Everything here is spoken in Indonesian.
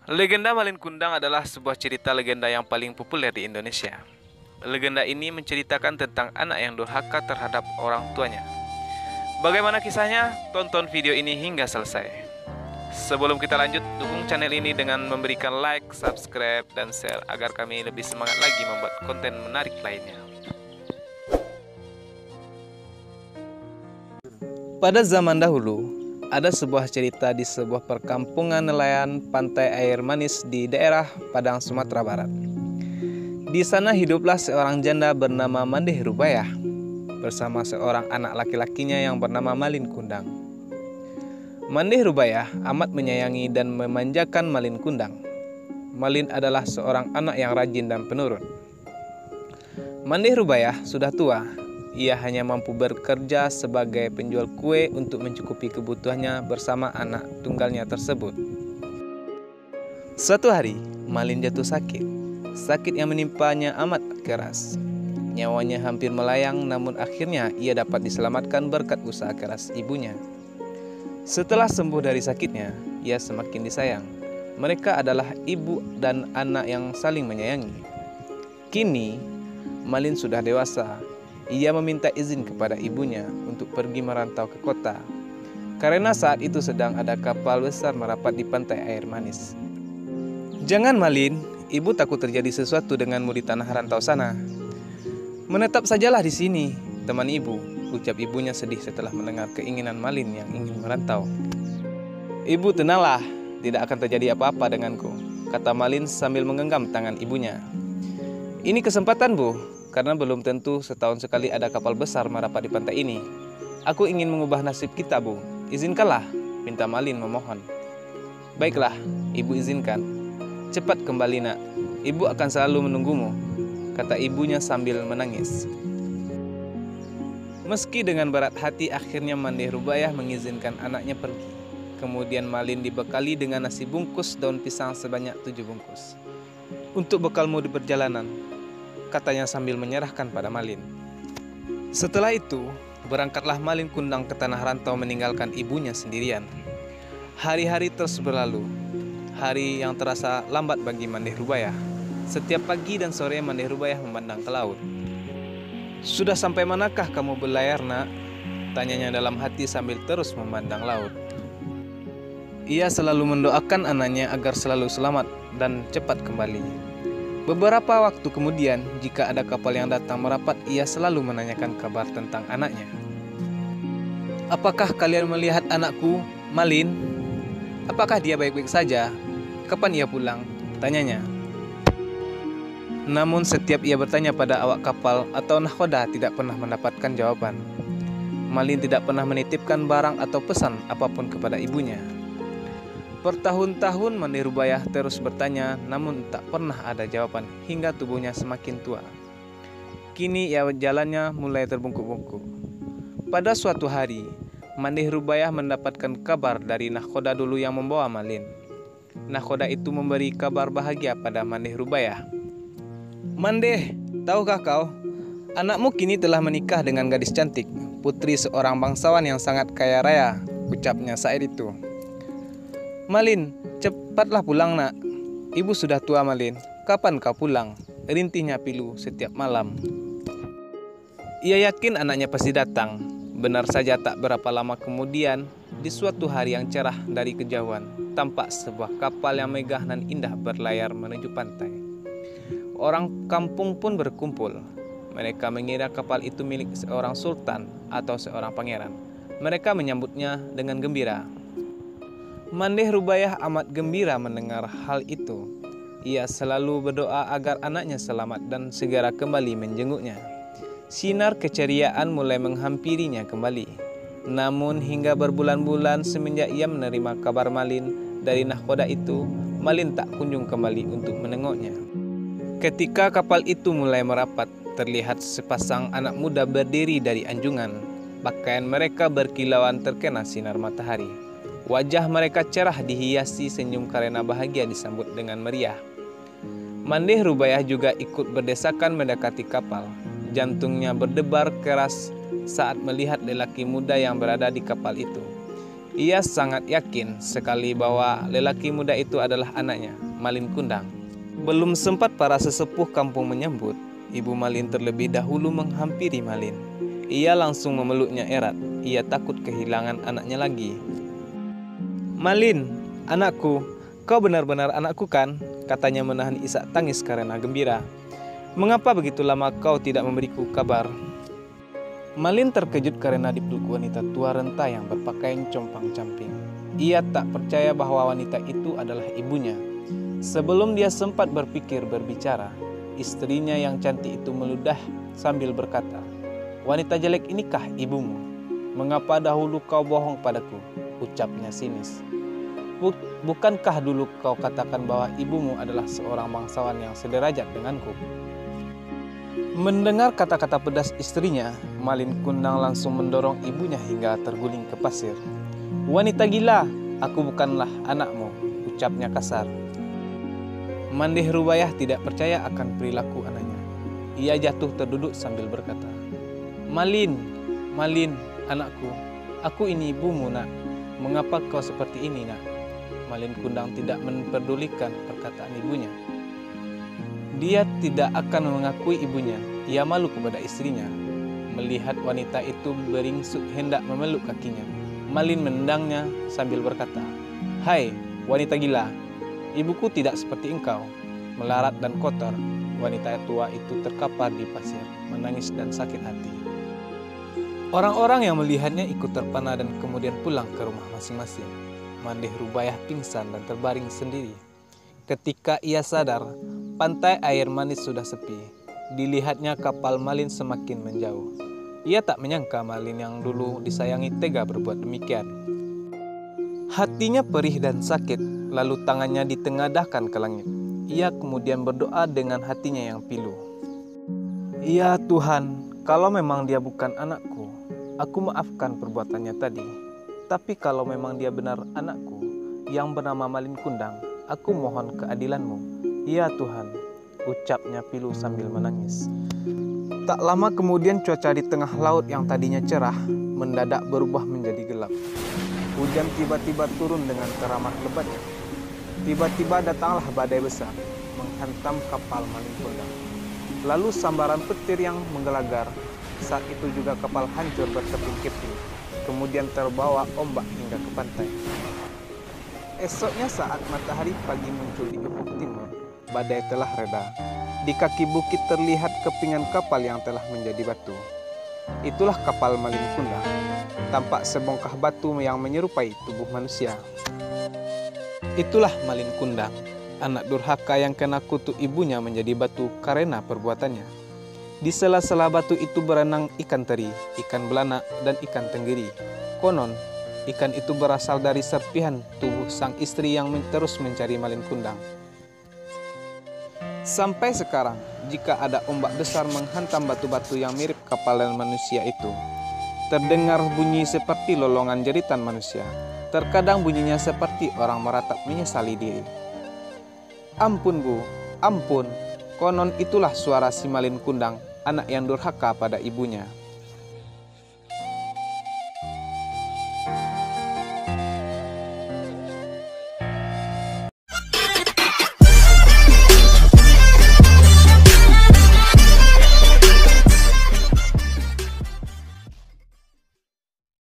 Legenda Malin Kundang adalah sebuah cerita legenda yang paling populer di Indonesia. Legenda ini menceritakan tentang anak yang durhaka terhadap orang tuanya. Bagaimana kisahnya? Tonton video ini hingga selesai. Sebelum kita lanjut, dukung channel ini dengan memberikan like, subscribe, dan share agar kami lebih semangat lagi membuat konten menarik lainnya. Pada zaman dahulu, ada sebuah cerita di sebuah perkampungan nelayan pantai air manis di daerah Padang, Sumatera Barat. Di sana hiduplah seorang janda bernama Mandeh Rubayah bersama seorang anak laki-lakinya yang bernama Malin Kundang. Mandeh Rubayah amat menyayangi dan memanjakan Malin Kundang. Malin adalah seorang anak yang rajin dan penurut. Mandeh Rubayah sudah tua. Ia hanya mampu bekerja sebagai penjual kue untuk mencukupi kebutuhannya bersama anak tunggalnya tersebut. Suatu hari, Malin jatuh sakit. Sakit yang menimpanya amat keras. Nyawanya hampir melayang, namun akhirnya ia dapat diselamatkan berkat usaha keras ibunya. Setelah sembuh dari sakitnya, ia semakin disayang. Mereka adalah ibu dan anak yang saling menyayangi. Kini, Malin sudah dewasa. Ia meminta izin kepada ibunya untuk pergi merantau ke kota. Karena saat itu sedang ada kapal besar merapat di pantai air manis. "Jangan Malin, ibu takut terjadi sesuatu denganmu di tanah rantau sana. Menetap sajalah di sini, teman ibu," ucap ibunya sedih setelah mendengar keinginan Malin yang ingin merantau. "Ibu tenanglah, tidak akan terjadi apa-apa denganku," kata Malin sambil menggenggam tangan ibunya. "Ini kesempatan bu, karena belum tentu setahun sekali ada kapal besar merapat di pantai ini. Aku ingin mengubah nasib kita bu, izinkanlah," pinta Malin memohon. "Baiklah, ibu izinkan. Cepat kembali nak, ibu akan selalu menunggumu," kata ibunya sambil menangis. Meski dengan berat hati, akhirnya Mandeh Rubayah mengizinkan anaknya pergi. Kemudian Malin dibekali dengan nasi bungkus daun pisang sebanyak 7 bungkus. "Untuk bekalmu di perjalanan," katanya sambil menyerahkan pada Malin. Setelah itu, berangkatlah Malin Kundang ke tanah rantau meninggalkan ibunya sendirian. Hari-hari terus berlalu. Hari yang terasa lambat bagi Mandeh Rubayah. Setiap pagi dan sore Mandeh Rubayah memandang ke laut. "Sudah sampai manakah kamu berlayar nak?" tanyanya dalam hati sambil terus memandang laut. Ia selalu mendoakan anaknya agar selalu selamat dan cepat kembali. Beberapa waktu kemudian, jika ada kapal yang datang merapat, ia selalu menanyakan kabar tentang anaknya. "Apakah kalian melihat anakku, Malin? Apakah dia baik-baik saja? Kapan ia pulang?" tanyanya. Namun setiap ia bertanya pada awak kapal atau nahkoda tidak pernah mendapatkan jawaban. Malin tidak pernah menitipkan barang atau pesan apapun kepada ibunya. Bertahun-tahun Mandeh Rubayah terus bertanya, namun tak pernah ada jawaban hingga tubuhnya semakin tua. Kini ia jalannya mulai terbungkuk-bungkuk. Pada suatu hari, Mandeh Rubayah mendapatkan kabar dari nahkoda dulu yang membawa Malin. Nahkoda itu memberi kabar bahagia pada Mandeh Rubayah. "Mandeh, tahukah kau, anakmu kini telah menikah dengan gadis cantik, putri seorang bangsawan yang sangat kaya raya," ucapnya saat itu. "Malin, cepatlah pulang nak. Ibu sudah tua Malin. Kapan kau pulang?" rintihnya Pilu setiap malam. Ia yakin anaknya pasti datang. Benar saja tak berapa lama kemudian, di suatu hari yang cerah dari kejauhan, tampak sebuah kapal yang megah dan indah berlayar menuju pantai. Orang kampung pun berkumpul. Mereka mengira kapal itu milik seorang sultan atau seorang pangeran. Mereka menyambutnya dengan gembira. Mandeh Rubayah amat gembira mendengar hal itu. Ia selalu berdoa agar anaknya selamat dan segera kembali menjenguknya. Sinar keceriaan mulai menghampirinya kembali. Namun hingga berbulan-bulan semenjak ia menerima kabar Malin dari nahkoda itu, Malin tak kunjung kembali untuk menengoknya. Ketika kapal itu mulai merapat, terlihat sepasang anak muda berdiri dari anjungan. Pakaian mereka berkilauan terkena sinar matahari. Wajah mereka cerah dihiasi senyum karena bahagia disambut dengan meriah. Mandeh Rubayah juga ikut berdesakan mendekati kapal. Jantungnya berdebar keras saat melihat lelaki muda yang berada di kapal itu. Ia sangat yakin sekali bahwa lelaki muda itu adalah anaknya, Malin Kundang. Belum sempat para sesepuh kampung menyambut, Ibu Malin terlebih dahulu menghampiri Malin. Ia langsung memeluknya erat. Ia takut kehilangan anaknya lagi. "Malin, anakku, kau benar-benar anakku kan?" katanya menahan isak tangis karena gembira. "Mengapa begitu lama kau tidak memberiku kabar?" Malin terkejut karena dipeluk wanita tua renta yang berpakaian compang-camping. Ia tak percaya bahwa wanita itu adalah ibunya. Sebelum dia sempat berpikir berbicara, istrinya yang cantik itu meludah sambil berkata, "Wanita jelek inikah ibumu? Mengapa dahulu kau bohong padaku?" ucapnya sinis. "Bukankah dulu kau katakan bahwa ibumu adalah seorang bangsawan yang sederajat denganku?" Mendengar kata-kata pedas istrinya, Malin Kundang langsung mendorong ibunya hingga terguling ke pasir. "Wanita gila, aku bukanlah anakmu," ucapnya kasar. Mandeh Rubayah tidak percaya akan perilaku anaknya. Ia jatuh terduduk sambil berkata, "Malin, Malin, anakku, aku ini ibumu, nak. Mengapa kau seperti ini, nak?" Malin Kundang tidak memperdulikan perkataan ibunya. Dia tidak akan mengakui ibunya. Ia malu kepada istrinya. Melihat wanita itu beringsut hendak memeluk kakinya, Malin menendangnya sambil berkata, "Hai, wanita gila, ibuku tidak seperti engkau, melarat dan kotor." Wanita tua itu terkapar di pasir, menangis dan sakit hati. Orang-orang yang melihatnya ikut terpana dan kemudian pulang ke rumah masing-masing. Mandeh Rubayah pingsan dan terbaring sendiri. Ketika ia sadar, pantai air manis sudah sepi. Dilihatnya kapal Malin semakin menjauh. Ia tak menyangka Malin yang dulu disayangi tega berbuat demikian. Hatinya perih dan sakit, lalu tangannya ditengadahkan ke langit. Ia kemudian berdoa dengan hatinya yang pilu. "Ya Tuhan, kalau memang dia bukan anakku, aku maafkan perbuatannya tadi. Tapi kalau memang dia benar anakku yang bernama Malin Kundang, aku mohon keadilanmu. Ya Tuhan," ucapnya pilu sambil menangis. Tak lama kemudian cuaca di tengah laut yang tadinya cerah mendadak berubah menjadi gelap. Hujan tiba-tiba turun dengan teramat lebatnya. Tiba-tiba datanglah badai besar menghantam kapal Malin Kundang. Lalu sambaran petir yang menggelagar. Saat itu juga kapal hancur berkeping-keping, kemudian terbawa ombak hingga ke pantai. Esoknya saat matahari pagi muncul di ufuk timur, badai telah reda. Di kaki bukit terlihat kepingan kapal yang telah menjadi batu. Itulah kapal Malin Kundang. Tampak sebongkah batu yang menyerupai tubuh manusia. Itulah Malin Kundang, anak durhaka yang kena kutuk ibunya menjadi batu karena perbuatannya. Di sela-sela batu itu berenang ikan teri, ikan belanak, dan ikan tenggiri. Konon, ikan itu berasal dari serpihan tubuh sang istri yang terus mencari Malin Kundang. Sampai sekarang, jika ada ombak besar menghantam batu-batu yang mirip kapal dan manusia itu, terdengar bunyi seperti lolongan jeritan manusia. Terkadang bunyinya seperti orang meratap menyesali diri. "Ampun Bu, ampun." Konon itulah suara si Malin Kundang, anak yang durhaka pada ibunya.